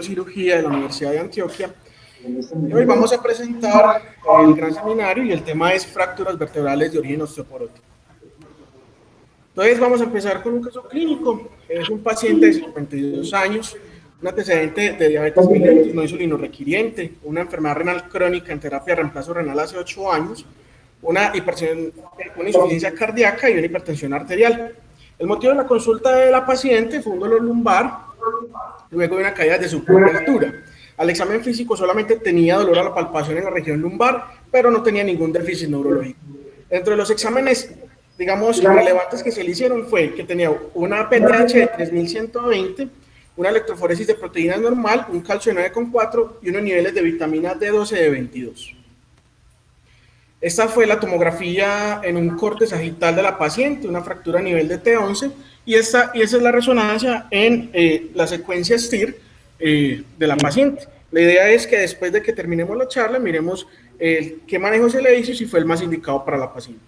Cirugía de la Universidad de Antioquia. Hoy vamos a presentar el gran seminario y el tema es fracturas vertebrales de origen osteoporótico. Entonces vamos a empezar con un caso clínico. Es un paciente de 52 años, un antecedente de diabetes mellitus no insulino requiriente, una enfermedad renal crónica en terapia de reemplazo renal hace 8 años, una insuficiencia cardíaca y una hipertensión arterial. El motivo de la consulta de la paciente fue un dolor lumbar, luego de una caída de su propia altura. Al examen físico solamente tenía dolor a la palpación en la región lumbar, pero no tenía ningún déficit neurológico. Dentro de los exámenes, digamos, relevantes que se le hicieron fue que tenía una PTH de 3120, una electroforesis de proteínas normal, un calcio de 9,4 y unos niveles de vitamina D12 de 22. Esta fue la tomografía en un corte sagital de la paciente, una fractura a nivel de T11, y esa es la resonancia en la secuencia STIR de la paciente. La idea es que después de que terminemos la charla, miremos qué manejo se le hizo y si fue el más indicado para la paciente.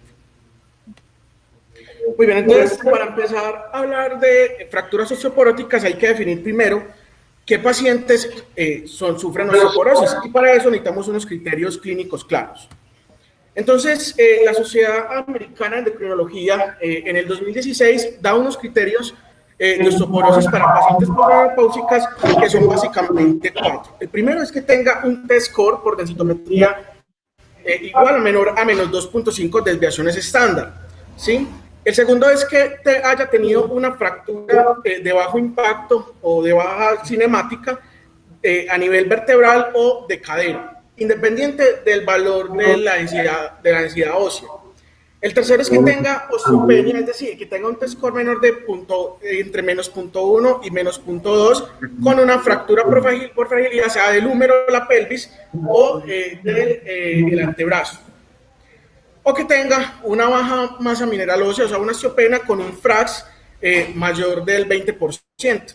Muy bien, entonces, para empezar a hablar de fracturas osteoporóticas, hay que definir primero qué pacientes sufren osteoporosis, y para eso necesitamos unos criterios clínicos claros. Entonces, la Sociedad Americana de Endocrinología en el 2016 da unos criterios de osteoporosis para pacientes postmenopáusicas que son básicamente 4. El primero es que tenga un T-score por densitometría igual o menor a menos 2.5 desviaciones estándar, ¿sí? El segundo es que haya tenido una fractura de bajo impacto o de baja cinemática a nivel vertebral o de cadera, independiente del valor de la densidad ósea. El tercero es que tenga osteopenia, es decir, que tenga un T-score menor de entre menos 0.1 y menos 0.2, con una fractura por fragilidad, sea del húmero de la pelvis o del antebrazo. O que tenga una baja masa mineral ósea, o sea, una osteopenia con un FRAX mayor del 20%.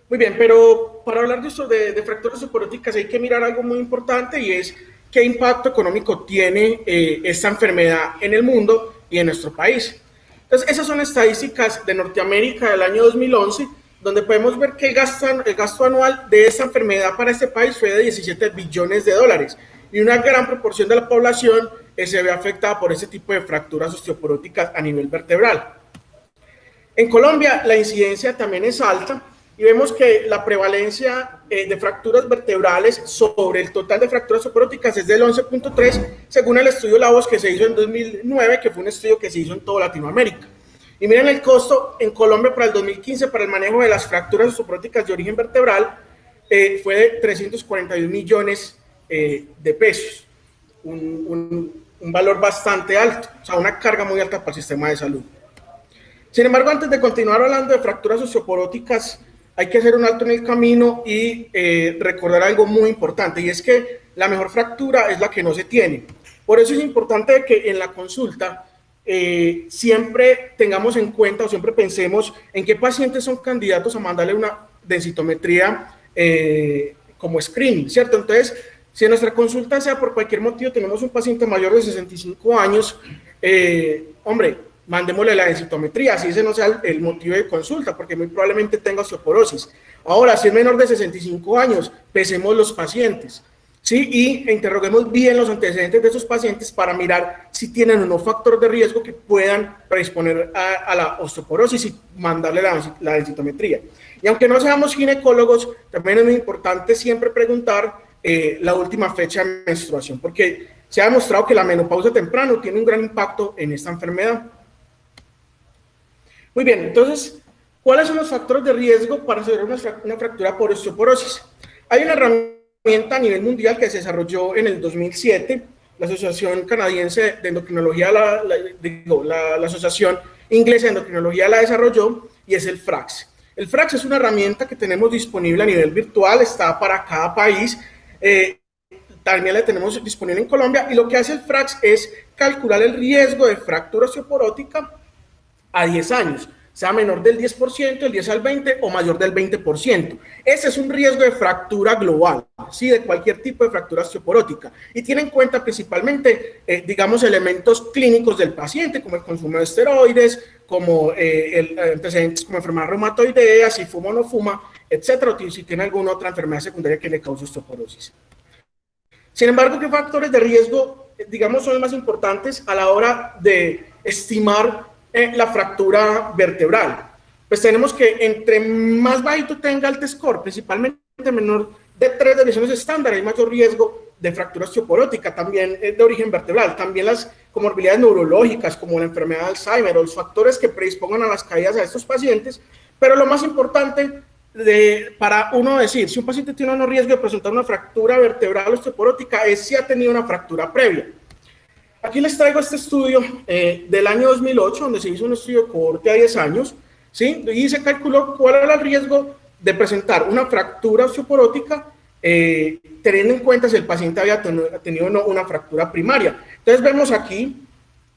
Muy bien, pero para hablar de fracturas osteoporóticas hay que mirar algo muy importante, y es qué impacto económico tiene esta enfermedad en el mundo y en nuestro país. Entonces, esas son estadísticas de Norteamérica del año 2011, donde podemos ver que el gasto anual de esta enfermedad para este país fue de 17 billones de dólares, y una gran proporción de la población se ve afectada por este tipo de fracturas osteoporóticas a nivel vertebral. En Colombia la incidencia también es alta, y vemos que la prevalencia de fracturas vertebrales sobre el total de fracturas osteoporóticas es del 11.3, según el estudio La Voz que se hizo en 2009, que fue un estudio que se hizo en toda Latinoamérica. Y miren el costo en Colombia para el 2015 para el manejo de las fracturas osteoporóticas de origen vertebral, fue de 341 millones de pesos, un valor bastante alto, o sea, una carga muy alta para el sistema de salud. Sin embargo, antes de continuar hablando de fracturas osteoporóticas, hay que hacer un alto en el camino y recordar algo muy importante, y es que la mejor fractura es la que no se tiene. Por eso es importante que en la consulta siempre tengamos en cuenta, o siempre pensemos en qué pacientes son candidatos a mandarle una densitometría como screening, ¿cierto? Entonces, si en nuestra consulta, sea por cualquier motivo, tenemos un paciente mayor de 65 años, hombre, mandémosle la densitometría, así ese no sea el motivo de consulta, porque muy probablemente tenga osteoporosis. Ahora, si es menor de 65 años, pesemos los pacientes, ¿sí? Y interroguemos bien los antecedentes de esos pacientes para mirar si tienen unos factores de riesgo que puedan predisponer a la osteoporosis y mandarle la densitometría. Y aunque no seamos ginecólogos, también es muy importante siempre preguntar la última fecha de menstruación, porque se ha demostrado que la menopausia temprana tiene un gran impacto en esta enfermedad. Muy bien, entonces, ¿cuáles son los factores de riesgo para hacer una fractura por osteoporosis? Hay una herramienta a nivel mundial que se desarrolló en el 2007, la Asociación Canadiense de Endocrinología, la Asociación Inglesa de Endocrinología la desarrolló, y es el FRAX. El FRAX es una herramienta que tenemos disponible a nivel virtual, está para cada país, también la tenemos disponible en Colombia, y lo que hace el FRAX es calcular el riesgo de fractura osteoporótica a 10 años, sea menor del 10%, el 10 al 20 o mayor del 20%. Ese es un riesgo de fractura global, ¿sí? De cualquier tipo de fractura osteoporótica, y tiene en cuenta principalmente, digamos, elementos clínicos del paciente, como el consumo de esteroides, como antecedentes como enfermedad reumatoidea, si fuma o no fuma, etcétera, o si tiene alguna otra enfermedad secundaria que le cause osteoporosis. Sin embargo, ¿qué factores de riesgo, digamos, son los más importantes a la hora de estimar la fractura vertebral? Pues tenemos que entre más bajito tenga el T-score, principalmente menor de 3 desviaciones estándar, hay mayor riesgo de fractura osteoporótica, también de origen vertebral, también las comorbilidades neurológicas como la enfermedad de Alzheimer o los factores que predispongan a las caídas a estos pacientes, pero lo más importante para uno decir si un paciente tiene un riesgo de presentar una fractura vertebral osteoporótica es si ha tenido una fractura previa. Aquí les traigo este estudio del año 2008, donde se hizo un estudio de cohorte a 10 años, ¿sí? Y se calculó cuál era el riesgo de presentar una fractura osteoporótica teniendo en cuenta si el paciente había tenido o no una fractura primaria. Entonces vemos aquí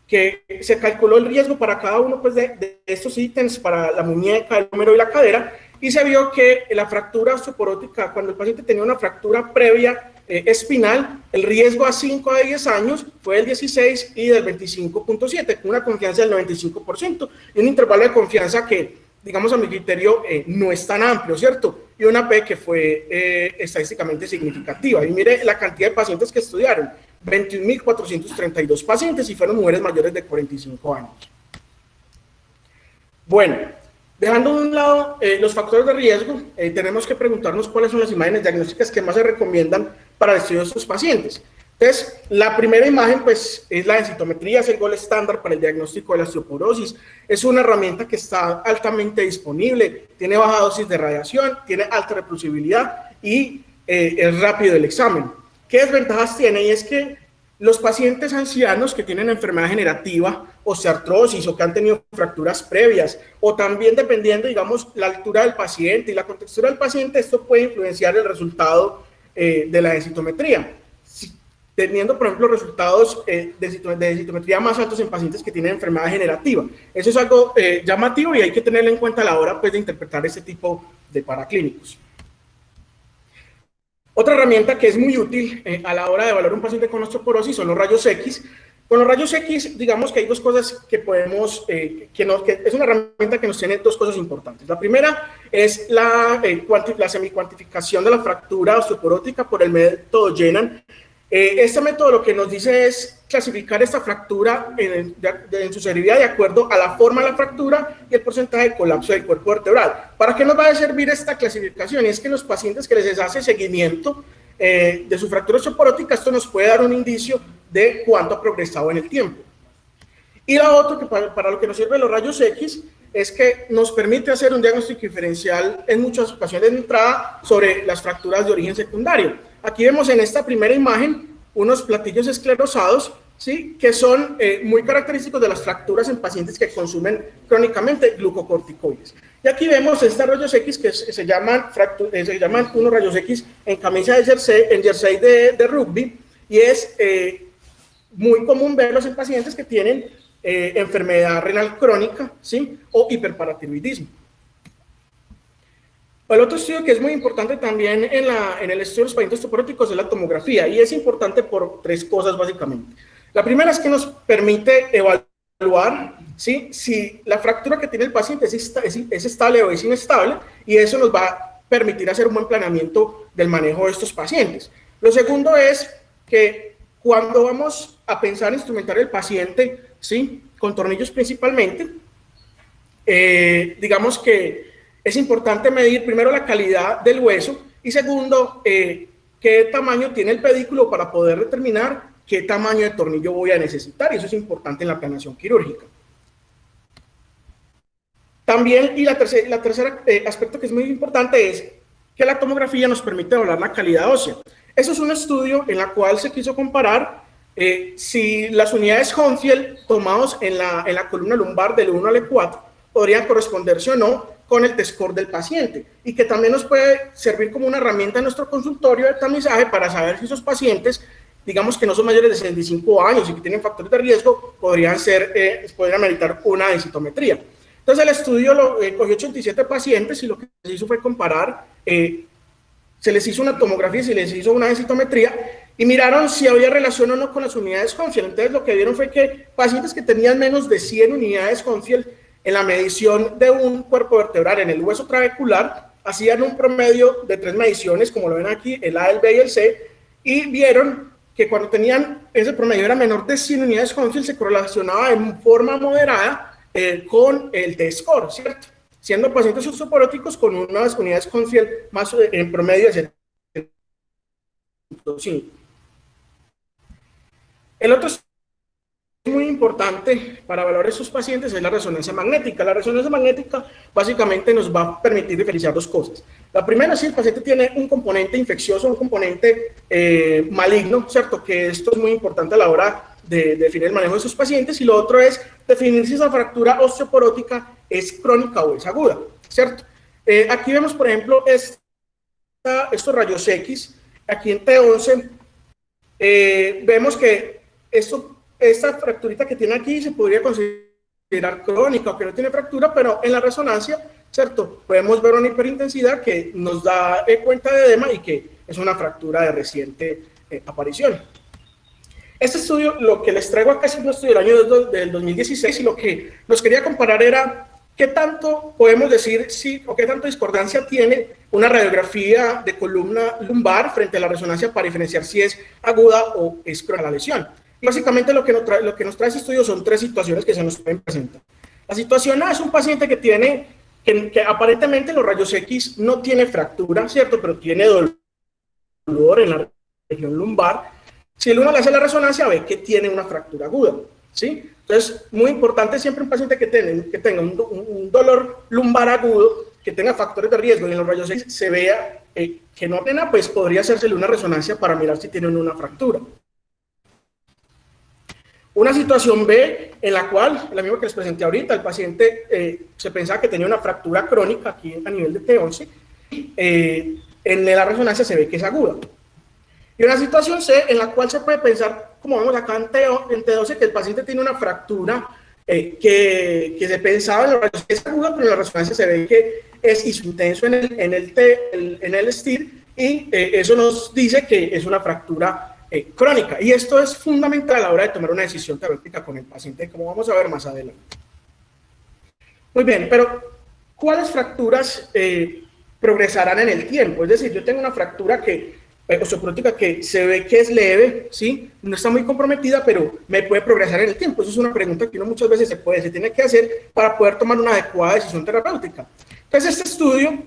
que se calculó el riesgo para cada uno pues, de estos ítems, para la muñeca, el húmero y la cadera, y se vio que la fractura osteoporótica, cuando el paciente tenía una fractura previa espinal, el riesgo a 5 a 10 años fue del 16 y del 25.7, con una confianza del 95%, y un intervalo de confianza que, digamos a mi criterio, no es tan amplio, ¿cierto? Y una P que fue estadísticamente significativa. Y mire la cantidad de pacientes que estudiaron, 21.432 pacientes y fueron mujeres mayores de 45 años. Bueno, dejando de un lado los factores de riesgo, tenemos que preguntarnos cuáles son las imágenes diagnósticas que más se recomiendan para el estudio de estos pacientes. Entonces, la primera imagen pues, es la densitometría, es el gold estándar para el diagnóstico de la osteoporosis. Es una herramienta que está altamente disponible, tiene baja dosis de radiación, tiene alta reproducibilidad y es rápido el examen. ¿Qué desventajas tiene? Y es que los pacientes ancianos que tienen enfermedad degenerativa, osteoartrosis o que han tenido fracturas previas, o también dependiendo, digamos, la altura del paciente y la contextura del paciente, esto puede influenciar el resultado de la densitometría. Teniendo, por ejemplo, resultados de densitometría más altos en pacientes que tienen enfermedad degenerativa. Eso es algo llamativo y hay que tenerlo en cuenta a la hora pues, de interpretar este tipo de paraclínicos. Otra herramienta que es muy útil a la hora de evaluar un paciente con osteoporosis son los rayos X. Con los rayos X, digamos que hay dos cosas que podemos, que es una herramienta que nos tiene dos cosas importantes. La primera es la semicuantificación de la fractura osteoporótica por el método Jenan. Este método lo que nos dice es clasificar esta fractura en su severidad de acuerdo a la forma de la fractura y el porcentaje de colapso del cuerpo vertebral. ¿Para qué nos va a servir esta clasificación? Es que en los pacientes que les hace seguimiento de su fractura osteoporótica, esto nos puede dar un indicio de cuánto ha progresado en el tiempo. Y la otra, que para lo que nos sirven los rayos X, es que nos permite hacer un diagnóstico diferencial en muchas ocasiones de entrada sobre las fracturas de origen secundario. Aquí vemos en esta primera imagen unos platillos esclerosados, ¿sí? Que son muy característicos de las fracturas en pacientes que consumen crónicamente glucocorticoides. Y aquí vemos estos rayos X que se llaman unos rayos X en camisa de jersey de rugby, y es muy común verlos en pacientes que tienen enfermedad renal crónica, ¿sí? O hiperparatiroidismo. El otro estudio que es muy importante también en el estudio de los pacientes osteoporóticos es la tomografía, y es importante por tres cosas básicamente. La primera es que nos permite evaluar, ¿sí? Si la fractura que tiene el paciente es estable o es inestable, y eso nos va a permitir hacer un buen planeamiento del manejo de estos pacientes. Lo segundo es que cuando vamos a pensar en instrumentar el paciente, ¿sí? Con tornillos principalmente, digamos que es importante medir primero la calidad del hueso y segundo, qué tamaño tiene el pedículo para poder determinar qué tamaño de tornillo voy a necesitar, y eso es importante en la planeación quirúrgica. También, y la tercera aspecto que es muy importante es que la tomografía nos permite evaluar la calidad ósea. Eso es un estudio en el cual se quiso comparar si las unidades Hounsfield tomados en la columna lumbar del 1 al E4 podrían corresponderse o no con el T-score del paciente, y que también nos puede servir como una herramienta en nuestro consultorio de tamizaje para saber si esos pacientes, digamos que no son mayores de 65 años y que tienen factores de riesgo, podrían meritar una densitometría. Entonces el estudio cogió 87 pacientes y lo que se hizo fue comparar, se les hizo una tomografía y se les hizo una densitometría y miraron si había relación o no con las unidades Hounsfield. Entonces lo que vieron fue que pacientes que tenían menos de 100 unidades Hounsfield en la medición de un cuerpo vertebral en el hueso trabecular hacían un promedio de 3 mediciones, como lo ven aquí, el A, el B y el C, y vieron que cuando tenían ese promedio era menor de 100 unidades Hounsfield, se correlacionaba en forma moderada con el T-score, ¿cierto? Siendo pacientes osteoporóticos con unas unidades Hounsfield más en promedio de 7.5. El otro muy importante para evaluar a estos pacientes es la resonancia magnética. La resonancia magnética básicamente nos va a permitir diferenciar dos cosas. La primera es si el paciente tiene un componente infeccioso, un componente maligno, ¿cierto? Que esto es muy importante a la hora de definir el manejo de esos pacientes. Y lo otro es definir si esa fractura osteoporótica es crónica o es aguda, ¿cierto? Aquí vemos, por ejemplo, estos rayos X. Aquí en T11 vemos que esta fracturita que tiene aquí se podría considerar crónica o que no tiene fractura, pero en la resonancia, ¿cierto? Podemos ver una hiperintensidad que nos da cuenta de edema y que es una fractura de reciente aparición. Este estudio, lo que les traigo acá es un estudio del año del 2016 y lo que nos quería comparar era qué tanto podemos decir o qué tanto discordancia tiene una radiografía de columna lumbar frente a la resonancia para diferenciar si es aguda o es crónica la lesión. Básicamente lo que nos trae este estudio son 3 situaciones que se nos pueden presentar. La situación A es un paciente que tiene, que aparentemente en los rayos X no tiene fractura, ¿cierto? Pero tiene dolor en la región lumbar. Si el uno le hace la resonancia, ve que tiene una fractura aguda, ¿sí? Entonces, muy importante siempre un paciente que tenga un dolor lumbar agudo, que tenga factores de riesgo y en los rayos X se vea que no tiene, pues podría hacérsele una resonancia para mirar si tiene una fractura. Una situación B, en la cual, la misma que les presenté ahorita, el paciente se pensaba que tenía una fractura crónica aquí a nivel de T11, en la resonancia se ve que es aguda. Y una situación C, en la cual se puede pensar, como vemos acá en T12, que el paciente tiene una fractura que se pensaba en la resonancia es aguda, pero en la resonancia se ve que es isointenso en el STIR, y eso nos dice que es una fractura crónica, y esto es fundamental a la hora de tomar una decisión terapéutica con el paciente, como vamos a ver más adelante. Muy bien, pero ¿cuáles fracturas progresarán en el tiempo? Es decir, yo tengo una fractura osteoporótica que se ve que es leve, ¿sí? No está muy comprometida, pero me puede progresar en el tiempo. Eso es una pregunta que uno muchas veces se tiene que hacer para poder tomar una adecuada decisión terapéutica. Entonces, este estudio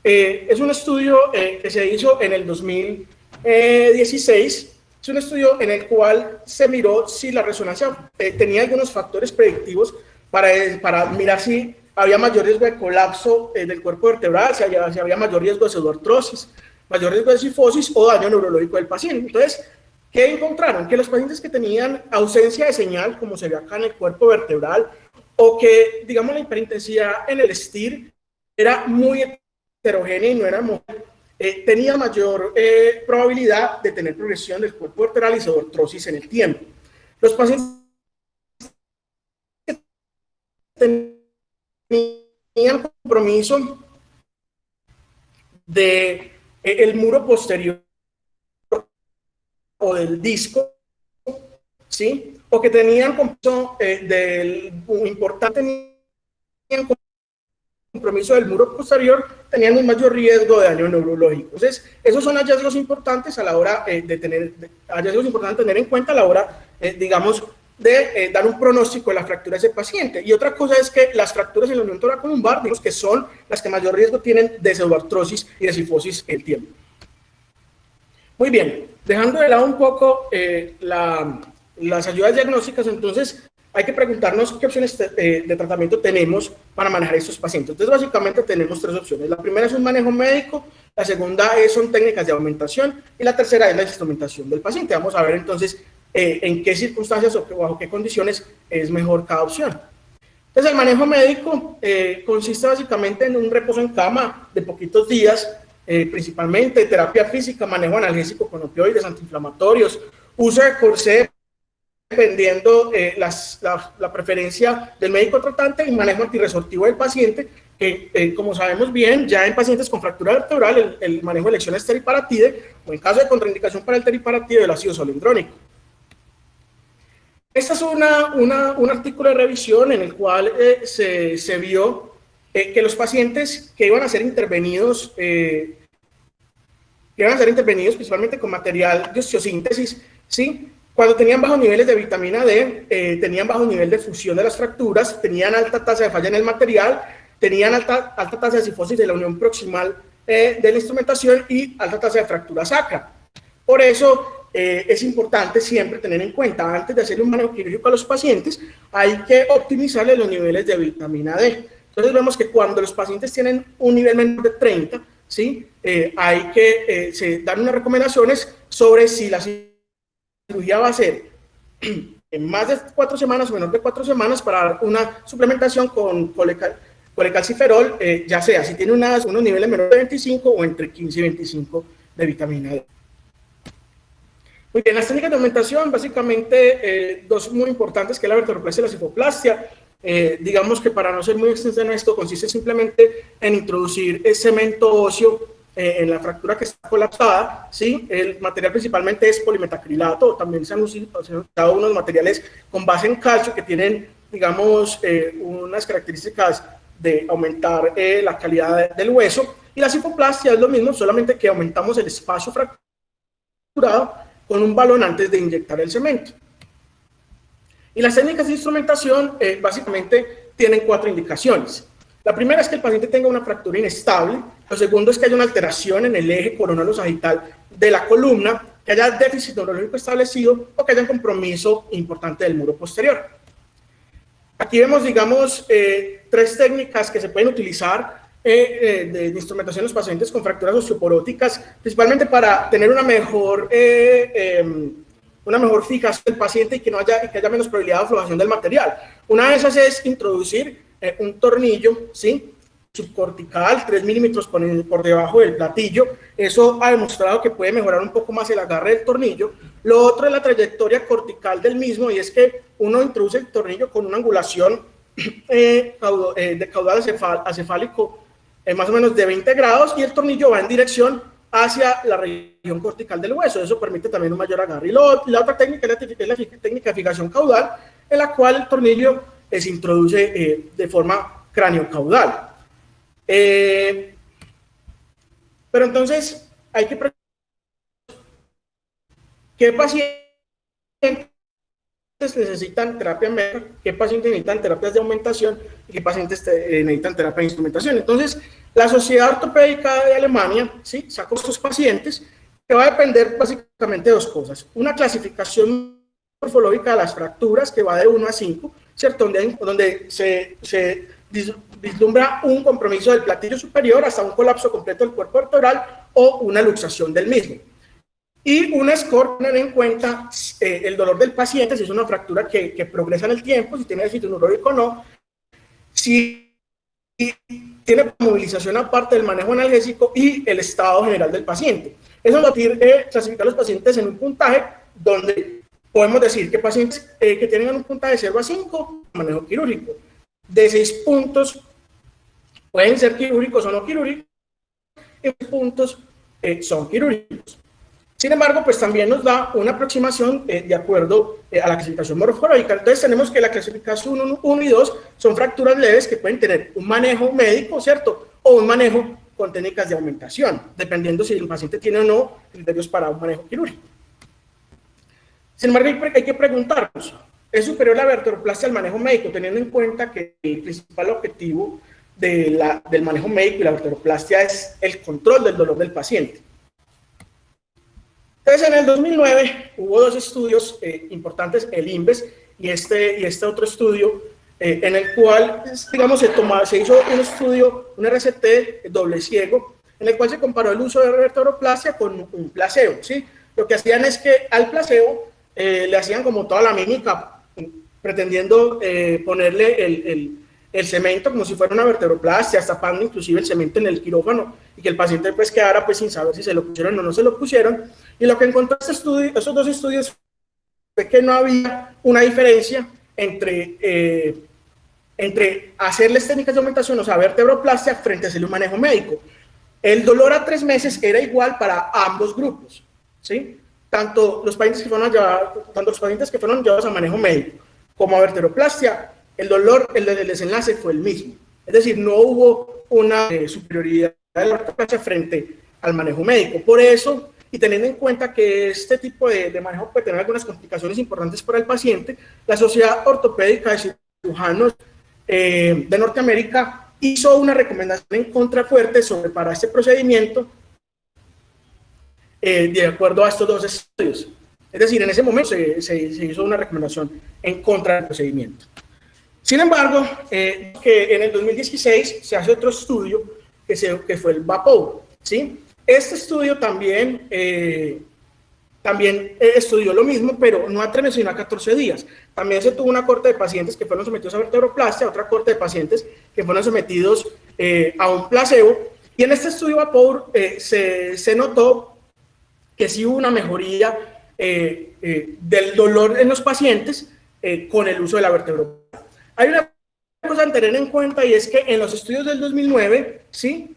es un estudio que se hizo en el 2016. Es un estudio en el cual se miró si la resonancia tenía algunos factores predictivos para mirar si había mayor riesgo de colapso del cuerpo vertebral, si había mayor riesgo de pseudoartrosis, mayor riesgo de cifosis o daño neurológico del paciente. Entonces, ¿qué encontraron? Que los pacientes que tenían ausencia de señal, como se ve acá en el cuerpo vertebral, o que, digamos, la hiperintensidad en el STIR era muy heterogénea y no era tenía mayor probabilidad de tener progresión del cuerpo vertebral y pseudoartrosis en el tiempo. Los pacientes que tenían compromiso del muro posterior o del disco, ¿sí? O que tenían compromiso compromiso del muro posterior, tenían un mayor riesgo de daño neurológico. Entonces, esos son hallazgos importantes a la hora hallazgos importantes tener en cuenta a la hora, digamos, de dar un pronóstico de la fractura de ese paciente. Y otra cosa es que las fracturas en la unión toracolumbar, digamos que son las que mayor riesgo tienen de pseudoartrosis y de cifosis en el tiempo. Muy bien, dejando de lado un poco las ayudas diagnósticas, entonces hay que preguntarnos qué opciones de tratamiento tenemos para manejar a estos pacientes. Entonces, básicamente tenemos 3 opciones. La primera es un manejo médico, la segunda son técnicas de aumentación y la tercera es la instrumentación del paciente. Vamos a ver entonces en qué circunstancias o bajo qué condiciones es mejor cada opción. Entonces, el manejo médico consiste básicamente en un reposo en cama de poquitos días, principalmente terapia física, manejo analgésico con opioides, antiinflamatorios, uso de corsé dependiendo la preferencia del médico tratante, y manejo antirresortivo del paciente, que como sabemos bien, ya en pacientes con fractura vertebral, el manejo de elección es teriparatide, o en caso de contraindicación para el teriparatide, el ácido solendrónico. Este es un artículo de revisión en el cual se vio que los pacientes que iban a ser intervenidos, principalmente con material de osteosíntesis, ¿sí? Cuando tenían bajos niveles de vitamina D, tenían bajo nivel de fusión de las fracturas, tenían alta tasa de falla en el material, tenían alta tasa de cifosis de la unión proximal de la instrumentación y alta tasa de fractura sacra. Por eso es importante siempre tener en cuenta, antes de hacerle un manejo quirúrgico a los pacientes, hay que optimizarle los niveles de vitamina D. Entonces vemos que cuando los pacientes tienen un nivel menor de 30, ¿sí? Hay que se dan unas recomendaciones sobre si la cirugía va a ser en más de 4 semanas o menor de 4 semanas para dar una suplementación con colecalciferol, ya sea si tiene unos niveles menores de 25 o entre 15 y 25 de vitamina D. Muy bien, las técnicas de aumentación, básicamente dos muy importantes, que es la vertebroplastia y la cifoplastia. Digamos que para no ser muy extenso en esto, consiste simplemente en introducir cemento óseo en la fractura que está colapsada, ¿sí? El material principalmente es polimetacrilato, también se han usado unos materiales con base en calcio que tienen, digamos, unas características de aumentar la calidad del hueso, y la cifoplastia es lo mismo, solamente que aumentamos el espacio fracturado con un balón antes de inyectar el cemento. Y las técnicas de instrumentación básicamente tienen 4 indicaciones. La primera es que el paciente tenga una fractura inestable. Lo segundo es que haya una alteración en el eje coronalo-sagital de la columna, que haya déficit neurológico establecido o que haya un compromiso importante del muro posterior. Aquí vemos, digamos, 3 técnicas que se pueden utilizar de instrumentación en los pacientes con fracturas osteoporóticas, principalmente para tener una mejor fijación del paciente y que haya menos probabilidad de aflojación del material. Una de esas es introducir un tornillo, ¿sí? Subcortical, 3 milímetros por debajo del platillo. Eso ha demostrado que puede mejorar un poco más el agarre del tornillo. Lo otro es la trayectoria cortical del mismo, y es que uno introduce el tornillo con una angulación de caudal acefálico más o menos de 20 grados, y el tornillo va en dirección hacia la región cortical del hueso. Eso permite también un mayor agarre. Y la otra técnica es la técnica de fijación caudal, en la cual el tornillo se introduce de forma craniocaudal. Pero entonces hay que preguntar qué pacientes necesitan terapia médica, qué pacientes necesitan terapias de aumentación y qué pacientes necesitan terapia de instrumentación. Entonces, la Sociedad Ortopédica de Alemania, ¿sí?, sacó estos pacientes, que va a depender básicamente de 2 cosas. Una clasificación morfológica de las fracturas, que va de 1 a 5, ¿cierto? Donde se vislumbra un compromiso del platillo superior hasta un colapso completo del cuerpo vertebral o una luxación del mismo. Y un score, tener en cuenta el dolor del paciente, si es una fractura que progresa en el tiempo, si tiene déficit neurológico o no, si tiene movilización aparte del manejo analgésico y el estado general del paciente. Eso es clasificar a los pacientes en un puntaje donde podemos decir que pacientes que tienen un puntaje de 0 a 5, manejo quirúrgico. De 6 puntos pueden ser quirúrgicos o no quirúrgicos, y 6 puntos son quirúrgicos. Sin embargo, pues también nos da una aproximación de acuerdo a la clasificación morfológica. Entonces tenemos que la clasificación 1 y 2 son fracturas leves que pueden tener un manejo médico, ¿cierto?, o un manejo con técnicas de aumentación, dependiendo si el paciente tiene o no criterios para un manejo quirúrgico. Sin embargo, hay que preguntarnos, ¿es superior la vertebroplastia al manejo médico, teniendo en cuenta que el principal objetivo del manejo médico y la vertebroplastia es el control del dolor del paciente? Entonces, en el 2009 hubo 2 estudios importantes, el INVES y este otro estudio, en el cual, digamos, se hizo un estudio, un RCT doble ciego, en el cual se comparó el uso de vertebroplastia con un placebo, ¿sí? Lo que hacían es que al placebo le hacían como toda la mímica, pretendiendo ponerle el cemento como si fuera una vertebroplastia, tapando inclusive el cemento en el quirófano, y que el paciente pues quedara pues sin saber si se lo pusieron o no se lo pusieron. Y lo que encontró esos 2 estudios fue que no había una diferencia entre hacerles técnicas de aumentación, o sea, vertebroplastia, frente a hacerle un manejo médico. El dolor a 3 meses era igual para ambos grupos, ¿sí? Tanto los pacientes que fueron llevados a manejo médico como a vertebroplastia, el dolor, el desenlace fue el mismo. Es decir, no hubo una superioridad de la ortoplasia frente al manejo médico. Por eso, y teniendo en cuenta que este tipo de manejo puede tener algunas complicaciones importantes para el paciente, la Sociedad Ortopédica de Cirujanos de Norteamérica hizo una recomendación en contra fuerte para este procedimiento de acuerdo a estos dos estudios. Es decir, en ese momento se hizo una recomendación en contra del procedimiento. Sin embargo, que en el 2016 se hace otro estudio que fue el VAPOUR, ¿sí? Este estudio también estudió lo mismo, pero no a 3 sino a 14 días. También se tuvo una corte de pacientes que fueron sometidos a vertebroplastia, otra corte de pacientes que fueron sometidos a un placebo, y en este estudio VAPOUR se notó que sí hubo una mejoría del dolor en los pacientes con el uso de la vertebroplastia. Hay una cosa a tener en cuenta, y es que en los estudios del 2009, ¿sí?,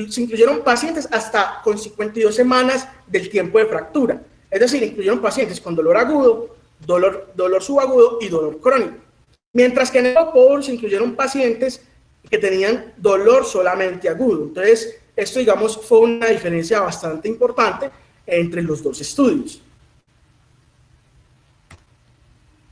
se incluyeron pacientes hasta con 52 semanas del tiempo de fractura. Es decir, incluyeron pacientes con dolor agudo, dolor subagudo y dolor crónico. Mientras que en el VAPOUR se incluyeron pacientes que tenían dolor solamente agudo. Entonces, esto, digamos, fue una diferencia bastante importante entre los dos estudios.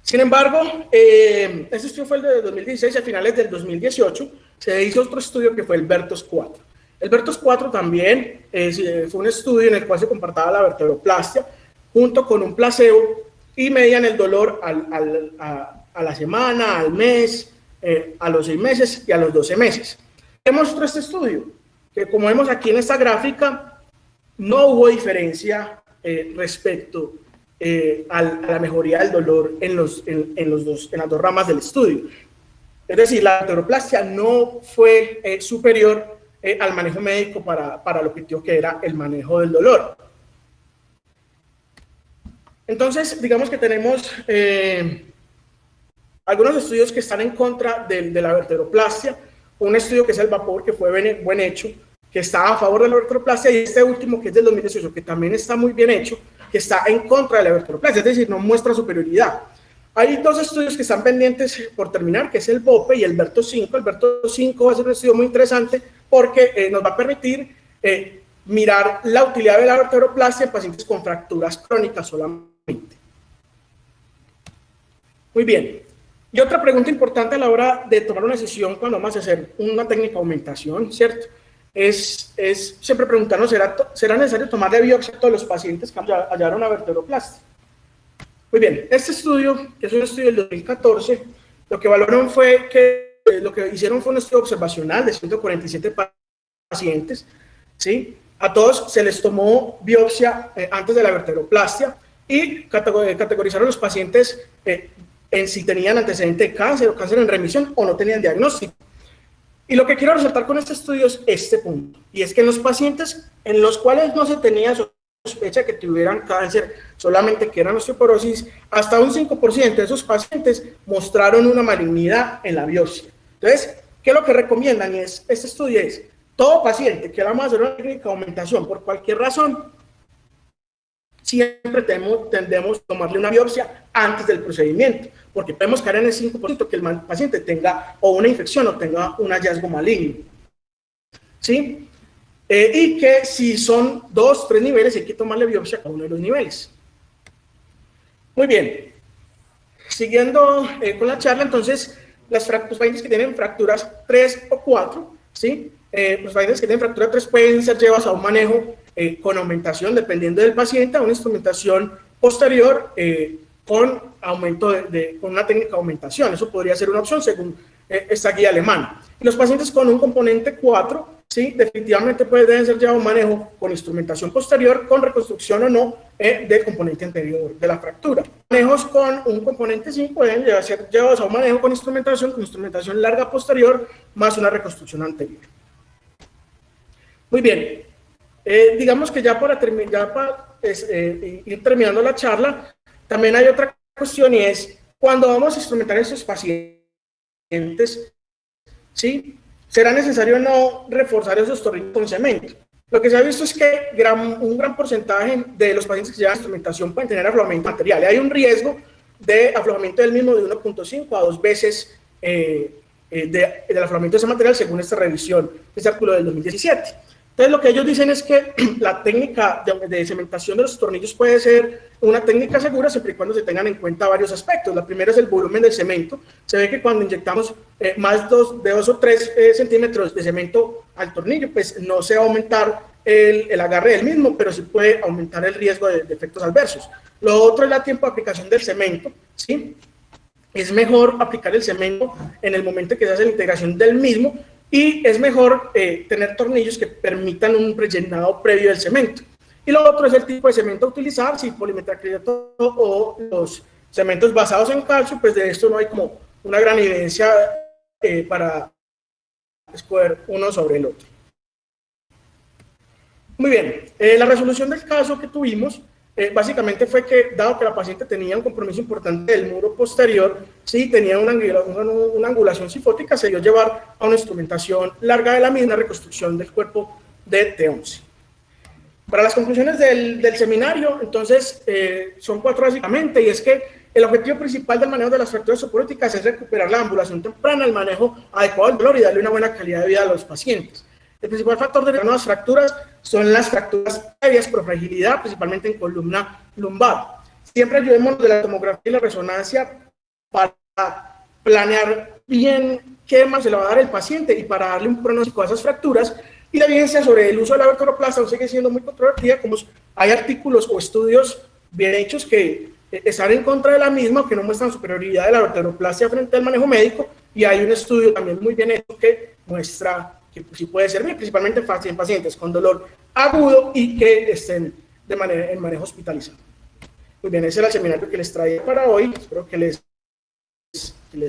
Sin embargo, este estudio fue el de 2016, y a finales del 2018 se hizo otro estudio que fue el VERTOS-4. El VERTOS-4 también fue un estudio en el cual se comparaba la vertebroplastia junto con un placebo y medían el dolor a la semana, al mes, a los 6 meses y a los 12 meses. ¿Qué mostró este estudio? Que, como vemos aquí en esta gráfica, no hubo diferencia respecto a la mejoría del dolor en las dos ramas del estudio. Es decir, la vertebroplastia no fue superior al manejo médico para el objetivo que era el manejo del dolor. Entonces, digamos que tenemos algunos estudios que están en contra de la vertebroplastia. Un estudio que es el VAPOUR, que fue buen hecho, que está a favor de la vertebroplastia, y este último, que es del 2018, que también está muy bien hecho, que está en contra de la vertebroplastia, es decir, no muestra superioridad. Hay dos estudios que están pendientes por terminar, que es el VOPE y el VERTOS-5. El VERTOS-5 va a ser un estudio muy interesante porque nos va a permitir mirar la utilidad de la vertebroplastia en pacientes con fracturas crónicas solamente. Muy bien. Y otra pregunta importante a la hora de tomar una decisión cuando vamos a hacer una técnica de aumentación, ¿cierto? Es siempre preguntarnos, ¿será necesario tomarle biopsia a todos los pacientes que hallaron una vertebroplastia? Muy bien, este estudio, que es un estudio del 2014, lo que valoraron fue que lo que hicieron fue un estudio observacional de 147 pacientes, ¿sí? A todos se les tomó biopsia antes de la vertebroplastia y categorizaron los pacientes en si tenían antecedente de cáncer o cáncer en remisión o no tenían diagnóstico. Y lo que quiero resaltar con este estudio es este punto, y es que en los pacientes en los cuales no se tenía sospecha que tuvieran cáncer, solamente que eran osteoporosis, hasta un 5% de esos pacientes mostraron una malignidad en la biopsia. Entonces, ¿qué es lo que recomiendan? Y este estudio es, todo paciente que vamos a hacer una técnica de aumentación por cualquier razón, siempre tendemos a tomarle una biopsia antes del procedimiento, porque podemos caer en el 5% que el paciente tenga o una infección o tenga un hallazgo maligno, ¿sí? Y que si son 2, 3 niveles, hay que tomarle biopsia a cada uno de los niveles. Muy bien. Siguiendo con la charla, entonces, los pacientes que tienen fracturas 3 o 4, ¿sí? Los pacientes que tienen fractura 3 pueden ser llevados a un manejo con aumentación, dependiendo del paciente, a una instrumentación posterior con aumento con una técnica de aumentación. Eso podría ser una opción según esta guía alemana. Y los pacientes con un componente 4, sí, definitivamente deben ser llevados a un manejo con instrumentación posterior, con reconstrucción o no del componente anterior de la fractura. Manejos con un componente 5 deben ser llevados a un manejo con instrumentación larga posterior, más una reconstrucción anterior. Muy bien. Digamos que ya para ir terminando la charla, también hay otra cuestión, y es cuando vamos a instrumentar a estos pacientes, ¿sí? ¿Será necesario no reforzar esos tornillos con cemento? Lo que se ha visto es que un gran porcentaje de los pacientes que llevan instrumentación pueden tener aflojamiento material. Hay un riesgo de aflojamiento del mismo de 1.5 a 2 veces del afloramiento de ese material según esta revisión, este artículo del 2017. Entonces, lo que ellos dicen es que la técnica de cementación de los tornillos puede ser una técnica segura siempre y cuando se tengan en cuenta varios aspectos. La primera es el volumen del cemento. Se ve que cuando inyectamos más de 2 o 3 centímetros de cemento al tornillo, pues no se va a aumentar el agarre del mismo, pero sí puede aumentar el riesgo de efectos adversos. Lo otro es el tiempo de aplicación del cemento, ¿sí? Es mejor aplicar el cemento en el momento que se hace la integración del mismo, y es mejor tener tornillos que permitan un rellenado previo del cemento. Y lo otro es el tipo de cemento a utilizar, si polimetilacreto o los cementos basados en calcio, pues de esto no hay como una gran evidencia para escoger uno sobre el otro. Muy bien, la resolución del caso que tuvimos básicamente fue que, dado que la paciente tenía un compromiso importante del muro posterior, sí tenía una angulación sifótica, se dio llevar a una instrumentación larga de la misma reconstrucción del cuerpo de T11. Para las conclusiones del seminario, entonces, son 4 básicamente, y es que el objetivo principal del manejo de las fracturas osteoporóticas es recuperar la ambulación temprana, el manejo adecuado del dolor y darle una buena calidad de vida a los pacientes. El principal factor de las nuevas fracturas son las fracturas previas por fragilidad, principalmente en columna lumbar. Siempre ayudémonos de la tomografía y la resonancia para planear bien qué más se le va a dar al paciente y para darle un pronóstico a esas fracturas. Y la evidencia sobre el uso de la vertebroplastia sigue siendo muy controvertida, como hay artículos o estudios bien hechos que están en contra de la misma, que no muestran superioridad de la vertebroplastia frente al manejo médico, y hay un estudio también muy bien hecho que muestra que sí puede servir, principalmente en pacientes con dolor agudo y que estén en manejo hospitalizado. Muy bien, ese era el seminario que les traía para hoy. Espero que les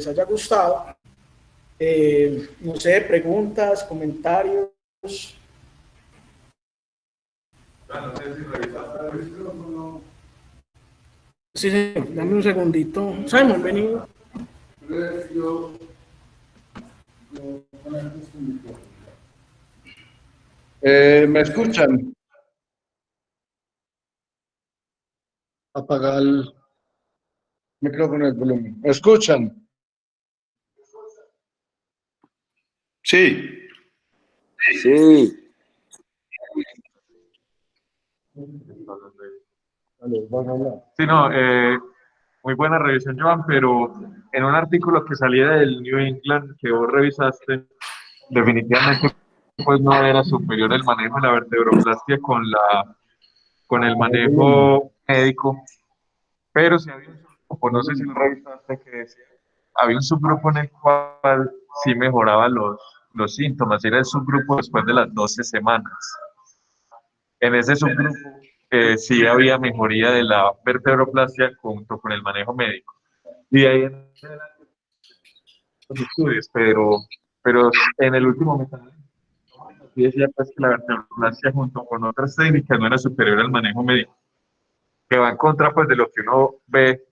haya gustado. No sé, preguntas, comentarios. Sí, sí, dame un segundito. Simon, vení. ¿Me escuchan? Apaga el micrófono del volumen. ¿Me escuchan? Sí. Sí. Sí, no, muy buena revisión, Joan, pero en un artículo que salía del New England que vos revisaste, definitivamente pues no era superior el manejo de la vertebroplastia con el manejo médico, pero sí había un subgrupo, no sé si lo revisaste, que decía, había un subgrupo en el cual sí mejoraba los síntomas, y era el subgrupo después de las 12 semanas. En ese subgrupo sí había mejoría de la vertebroplastia junto con el manejo médico. Y ahí en los estudios, pero en el último metanálisis sí decía pues que la vertebroplastia junto con otras técnicas no era superior al manejo médico, que va en contra pues de lo que uno ve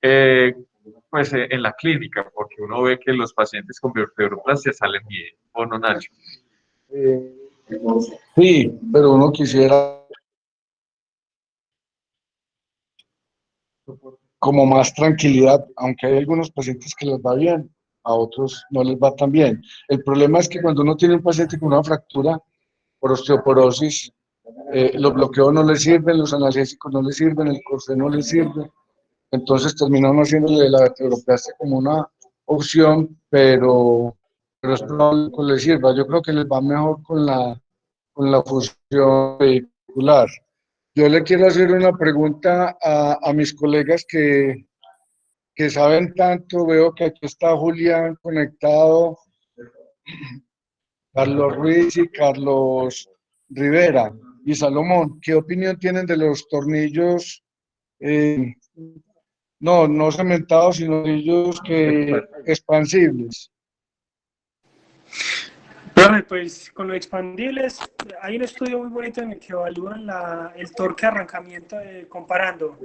en la clínica, porque uno ve que los pacientes con vertebroplastia salen bien, ¿o no, Nacho? Sí, pero uno quisiera como más tranquilidad, aunque hay algunos pacientes que les va bien, a otros no les va tan bien. El problema es que cuando uno tiene un paciente con una fractura por osteoporosis, los bloqueos no le sirven, los analgésicos no le sirven, el corsé no le sirve, entonces terminamos haciéndole la vertebroplastia como una opción, pero es probable que le sirva. Yo creo que les va mejor con la fusión vehicular. Yo le quiero hacer una pregunta a mis colegas que saben tanto. Veo que aquí está Julián conectado, Carlos Ruiz y Carlos Rivera y Salomón. ¿Qué opinión tienen de los tornillos? No cementados, sino tornillos expansibles. Pues con los expandibles hay un estudio muy bonito en el que evalúan el torque de arrancamiento comparando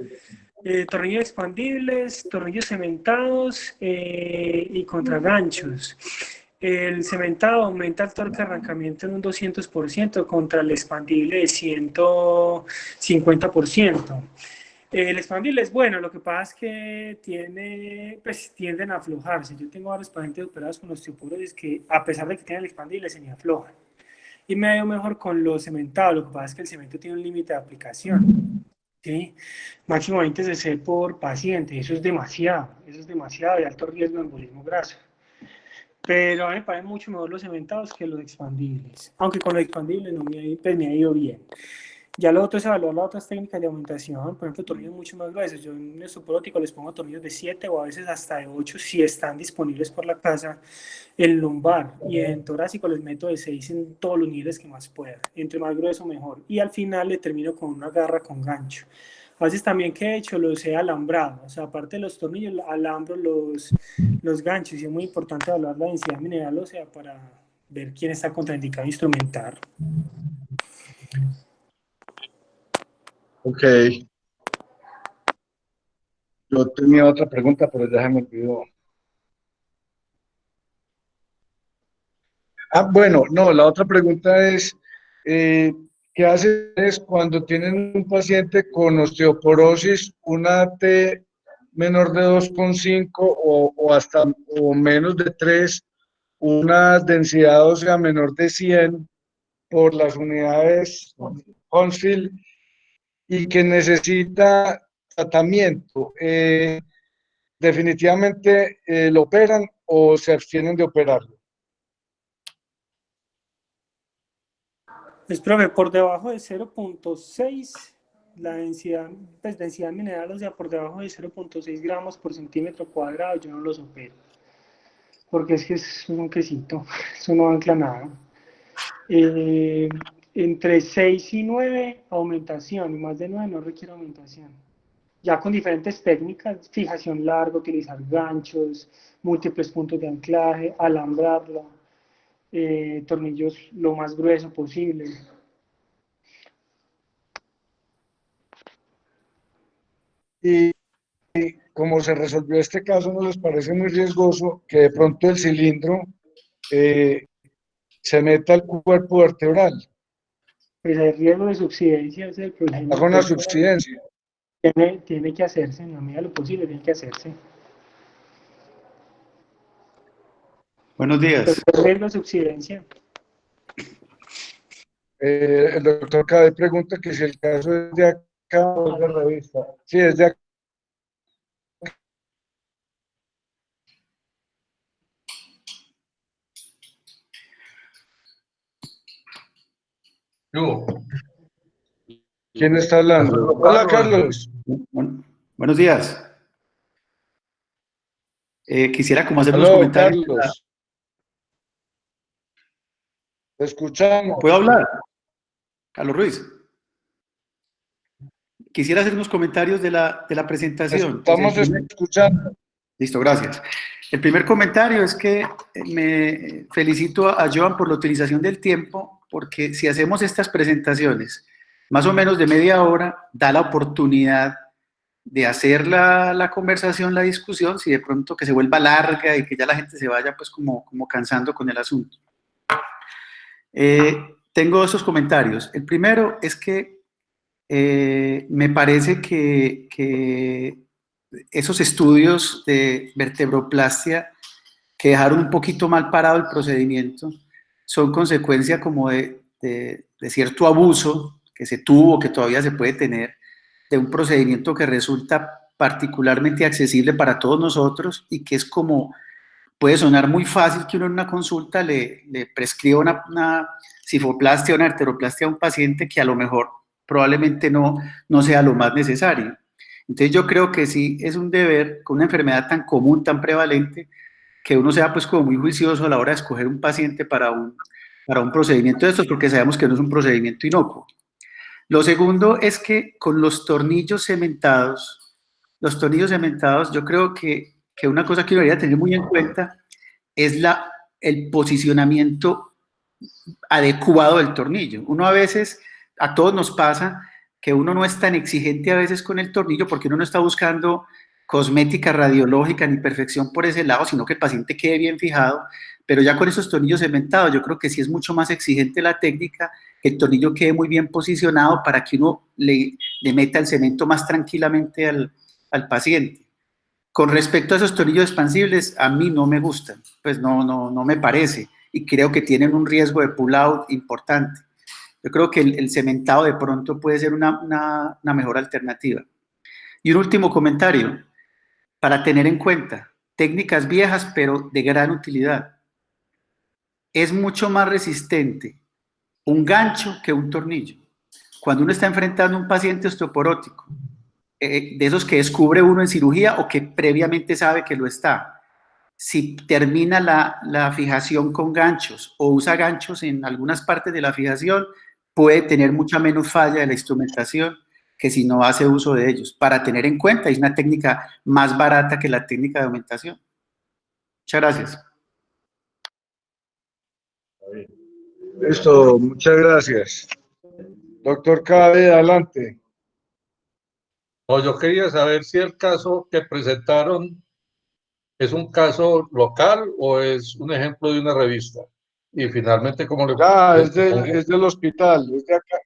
tornillos expandibles, tornillos cementados y contraganchos. El cementado aumenta el torque de arrancamiento en un 200% contra el expandible de 150%. El expandible es bueno, lo que pasa es que pues, tienden a aflojarse. Yo tengo varios pacientes operados con osteoporosis que, a pesar de que tienen el expandible, se me aflojan. Y me ha ido mejor con los cementados, lo que pasa es que el cemento tiene un límite de aplicación. ¿Sí? Máximo 20 cc por paciente, eso es demasiado de alto riesgo de embolismo graso. Pero a mí me parecen mucho mejor los cementados que los expandibles, aunque con los expandibles no pues me ha ido bien. Ya lo otro es evaluar las otras técnicas de aumentación, por ejemplo, tornillos mucho más gruesos. Yo en el osteoporótico les pongo tornillos de 7 o a veces hasta de 8 si están disponibles por la casa. En lumbar y en torácico les meto de 6 en todos los niveles que más pueda. Entre más grueso mejor. Y al final le termino con una garra con gancho. A veces también que he hecho los he alambrado. O sea, aparte de los tornillos, alambro los ganchos. Y es muy importante evaluar la densidad mineral ósea para ver quién está contraindicado a instrumentar. Ok. Yo tenía otra pregunta, pero ya se me olvidó. Bueno, no, la otra pregunta es, ¿qué haces cuando tienen un paciente con osteoporosis, una T menor de 2,5 o hasta o menos de 3, una densidad ósea menor de 100 por las unidades Hounsfield y que necesita tratamiento? ¿Definitivamente lo operan o se abstienen de operarlo? Pues, profe, por debajo de 0.6, la densidad, pues, densidad mineral, o sea, por debajo de 0.6 gramos por centímetro cuadrado, yo no los opero. Porque es que es un quesito, eso no ancla nada. Entre 6 y 9, aumentación, y más de 9 no requiere aumentación. Ya con diferentes técnicas, fijación larga, utilizar ganchos, múltiples puntos de anclaje, alambrarla. Tornillos lo más grueso posible. Y como se resolvió este caso, ¿no les parece muy riesgoso que de pronto el cilindro se meta al cuerpo vertebral? Pues hay riesgo de subsidencia, ese es el problema. Haga una subsidencia. Tiene que hacerse, en la medida de lo posible, tiene que hacerse. Buenos días. Pero riesgo de subsidencia. El doctor Cabe pregunta que si el caso es de acá o es de la revista. Sí, es de acá. ¿Quién está hablando? Hola, Carlos. Buenos días. Quisiera como hacer unos Aló, comentarios. Carlos. Te escuchamos. ¿Puedo hablar? Carlos Ruiz. Quisiera hacer unos comentarios de la presentación. Estamos escuchando. Listo, gracias. El primer comentario es que me felicito a Joan por la utilización del tiempo, porque si hacemos estas presentaciones más o menos de media hora, da la oportunidad de hacer la conversación, la discusión, si de pronto que se vuelva larga y que ya la gente se vaya pues como cansando con el asunto. Tengo esos comentarios. El primero es que me parece que esos estudios de vertebroplastia que dejaron un poquito mal parado el procedimiento son consecuencia como de cierto abuso que se tuvo, que todavía se puede tener, de un procedimiento que resulta particularmente accesible para todos nosotros y que es como, puede sonar muy fácil que uno en una consulta le prescriba una cifoplastia, una arteroplastia a un paciente que a lo mejor probablemente no sea lo más necesario. Entonces yo creo que sí es un deber con una enfermedad tan común, tan prevalente, que uno sea pues como muy juicioso a la hora de escoger un paciente para un procedimiento de estos, porque sabemos que no es un procedimiento inocuo. Lo segundo es que con los tornillos cementados, yo creo que una cosa que uno debería tener muy en cuenta es el posicionamiento adecuado del tornillo. Uno a veces, a todos nos pasa que uno no es tan exigente a veces con el tornillo porque uno no está buscando cosmética radiológica ni perfección por ese lado, sino que el paciente quede bien fijado, pero ya con esos tornillos cementados yo creo que sí es mucho más exigente la técnica, que el tornillo quede muy bien posicionado para que uno le le meta el cemento más tranquilamente al paciente. Con respecto a esos tornillos expansibles, a mí no me gustan, pues no me parece, y creo que tienen un riesgo de pull-out importante. Yo creo que el cementado de pronto puede ser una mejor alternativa. Y un último comentario, para tener en cuenta, técnicas viejas pero de gran utilidad. Es mucho más resistente un gancho que un tornillo. Cuando uno está enfrentando a un paciente osteoporótico, de esos que descubre uno en cirugía o que previamente sabe que lo está, si termina la fijación con ganchos o usa ganchos en algunas partes de la fijación, puede tener mucha menos falla de la instrumentación que si no hace uso de ellos. Para tener en cuenta, es una técnica más barata que la técnica de aumentación. Muchas gracias. Listo, muchas gracias. Doctor Cabe, adelante. No, yo quería saber si el caso que presentaron es un caso local o es un ejemplo de una revista. Y finalmente, ¿cómo le Es del hospital, es de acá.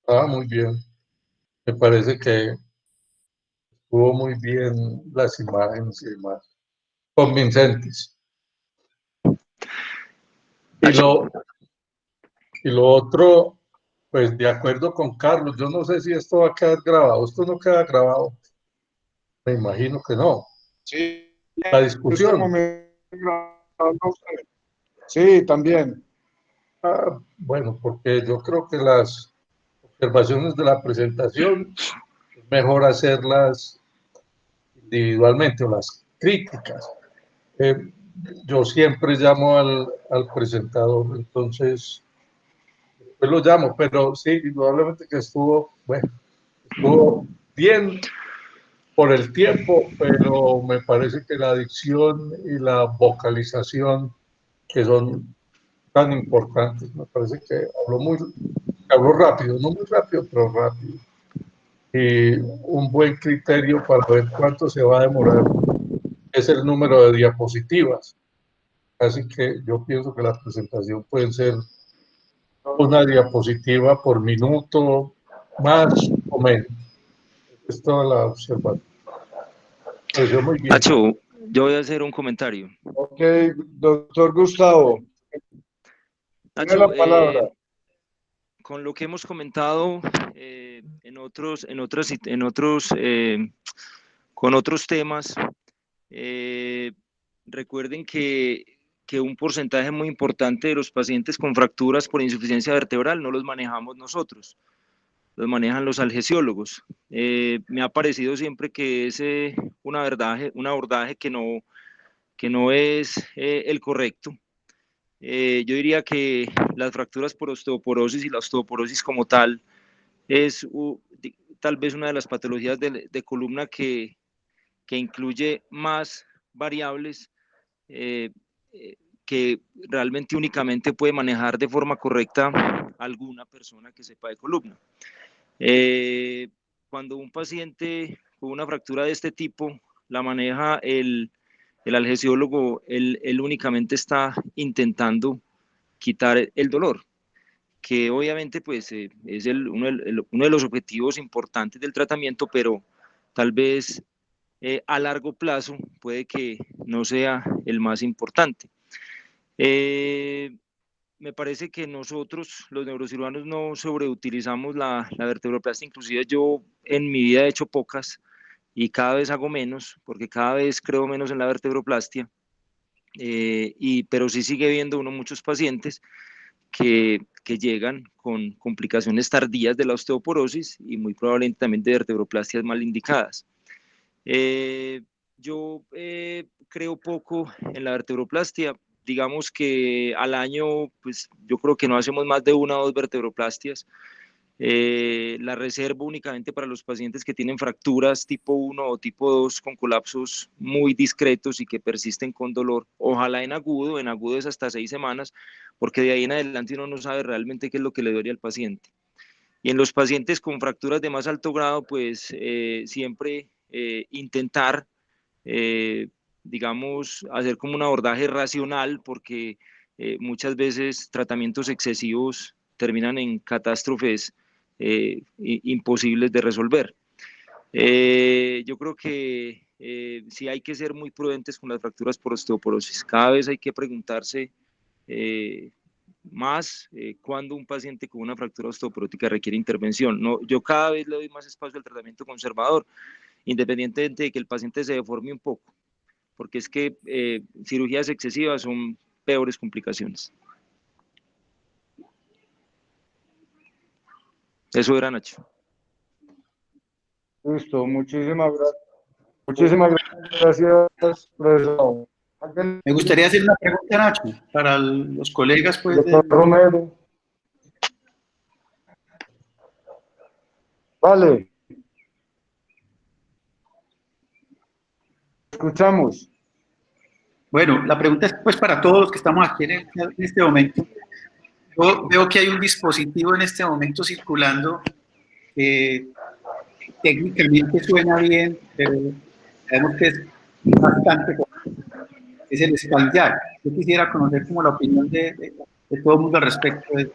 Ah, muy bien. Me parece que estuvo muy bien las imágenes y demás. Convincentes. Y lo otro, pues de acuerdo con Carlos, yo no sé si esto va a quedar grabado. Esto no queda grabado. Me imagino que no. Sí, La en este discusión. momento, sí, también. Ah, bueno, porque yo creo que las observaciones de la presentación es mejor hacerlas individualmente o las críticas. Eh, yo siempre llamo al presentador, entonces pues lo llamo, pero sí, indudablemente que estuvo, bueno, estuvo bien por el tiempo, pero me parece que la dicción y la vocalización, que son tan importantes, me parece que habló rápido, no muy rápido, pero rápido. Y un buen criterio para ver cuánto se va a demorar es el número de diapositivas. Así que yo pienso que la presentación puede ser una diapositiva por minuto, más o menos. Es toda la observación. Pareció muy bien. Nacho, yo voy a hacer un comentario. Ok, doctor Gustavo, tiene Nacho, la palabra. con lo que hemos comentado con otros temas, recuerden que un porcentaje muy importante de los pacientes con fracturas por insuficiencia vertebral no los manejamos nosotros, los manejan los algesiólogos. Me ha parecido siempre que es un abordaje que no es el correcto. Yo diría que las fracturas por osteoporosis y la osteoporosis como tal es tal vez una de las patologías de columna que incluye más variables eh, que realmente únicamente puede manejar de forma correcta alguna persona que sepa de columna. Cuando un paciente con una fractura de este tipo la maneja el algesiólogo, él únicamente está intentando quitar el dolor, que obviamente pues, es uno de los objetivos importantes del tratamiento, pero tal vez a largo plazo puede que no sea el más importante. Me parece que nosotros, los neurocirujanos, no sobreutilizamos la vertebroplastia. Inclusive yo en mi vida he hecho pocas y cada vez hago menos, porque cada vez creo menos en la vertebroplastia. Pero sí sigue viendo uno muchos pacientes que llegan con complicaciones tardías de la osteoporosis y muy probablemente también de vertebroplastias mal indicadas. Yo creo poco en la vertebroplastia. Digamos que al año, pues yo creo que no hacemos más de 1 o 2 verteroplastias. La reservo únicamente para los pacientes que tienen fracturas tipo 1 o tipo 2 con colapsos muy discretos y que persisten con dolor. Ojalá en agudo es hasta 6 semanas, porque de ahí en adelante uno no sabe realmente qué es lo que le duele al paciente. Y en los pacientes con fracturas de más alto grado, pues siempre intentar, digamos, hacer como un abordaje racional, porque muchas veces tratamientos excesivos terminan en catástrofes imposibles de resolver. Yo creo que sí hay que ser muy prudentes con las fracturas por osteoporosis. Cada vez hay que preguntarse más cuando un paciente con una fractura osteoporótica requiere intervención. No, yo cada vez le doy más espacio al tratamiento conservador, independientemente de que el paciente se deforme un poco, porque es que cirugías excesivas son peores complicaciones. Eso era, Nacho. Listo, muchísimas gracias. Muchísimas gracias, profesor. Me gustaría hacer una pregunta, Nacho, para los colegas, pues. Doctor Romero. Vale. Escuchamos. Bueno, la pregunta es pues para todos los que estamos aquí en este momento. Yo veo que hay un dispositivo en este momento circulando que técnicamente suena bien, pero sabemos que es bastante, es el ScanJack. Yo quisiera conocer como la opinión de todo el mundo al respecto de...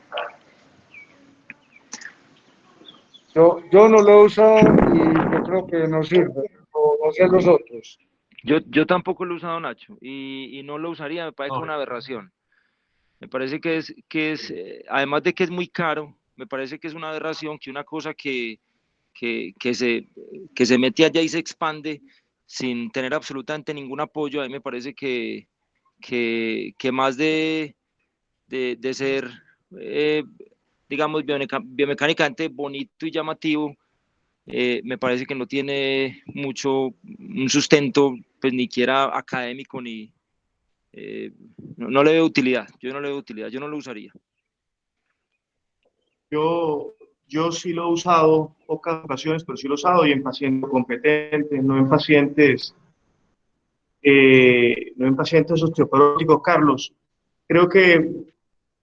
Yo no lo he usado y yo creo que no sirve, no sé los otros. Yo tampoco lo he usado, Nacho, y no lo usaría, me parece una aberración. Me parece que es además de que es muy caro, me parece que es una aberración que una cosa que se mete allá y se expande sin tener absolutamente ningún apoyo, a mí me parece que más de ser, digamos, biomecánicamente bonito y llamativo, me parece que no tiene mucho un sustento, pues ni siquiera académico, ni no le veo utilidad. Yo no le veo utilidad, yo no lo usaría. Yo sí lo he usado pocas ocasiones, pero sí lo he usado y en pacientes competentes, no en pacientes osteoporóticos. Carlos, creo que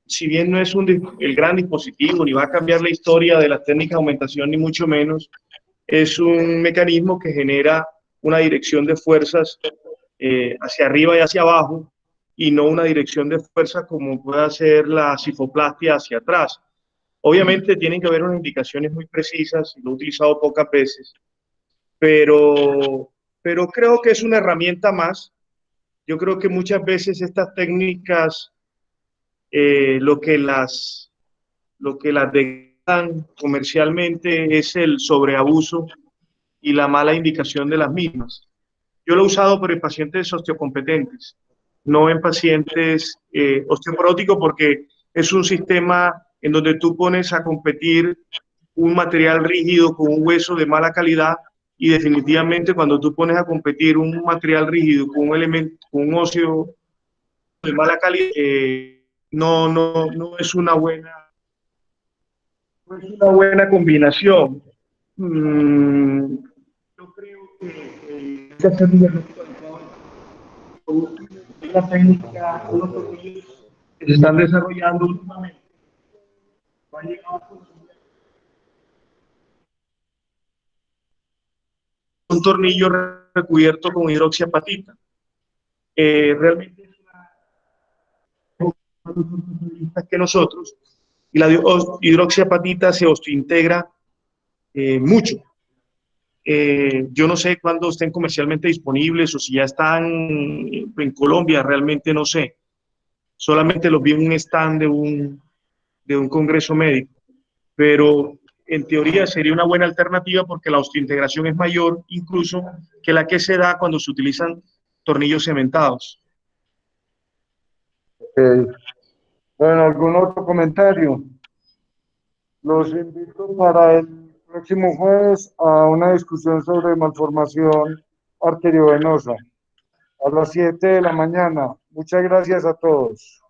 si bien no es el gran dispositivo, ni va a cambiar la historia de la técnica de aumentación, ni mucho menos, es un mecanismo que genera una dirección de fuerzas hacia arriba y hacia abajo, y no una dirección de fuerza como puede ser la cifoplastia hacia atrás. Obviamente tienen que haber unas indicaciones muy precisas, lo he utilizado pocas veces, pero creo que es una herramienta más. Yo creo que muchas veces estas técnicas lo que las degradan comercialmente es el sobreabuso y la mala indicación de las mismas. Yo lo he usado pero en pacientes osteocompetentes, no en pacientes osteoporóticos, porque es un sistema en donde tú pones a competir un material rígido con un hueso de mala calidad, y definitivamente cuando tú pones a competir un material rígido con un elemento, con un óseo de mala calidad, no es una buena combinación. Yo creo que esta técnica es la técnica, unos tornillos que se están desarrollando últimamente. Un tornillo recubierto con hidroxiapatita. Realmente es una que nosotros, y la hidroxiapatita se osteointegra mucho. Yo no sé cuándo estén comercialmente disponibles o si ya están en Colombia, realmente no sé. Solamente los vi en un stand de un congreso médico, pero en teoría sería una buena alternativa porque la osteointegración es mayor incluso que la que se da cuando se utilizan tornillos cementados. Okay. Bueno, ¿algún otro comentario? Los invito para el próximo jueves a una discusión sobre malformación arteriovenosa a las 7 de la mañana. Muchas gracias a todos.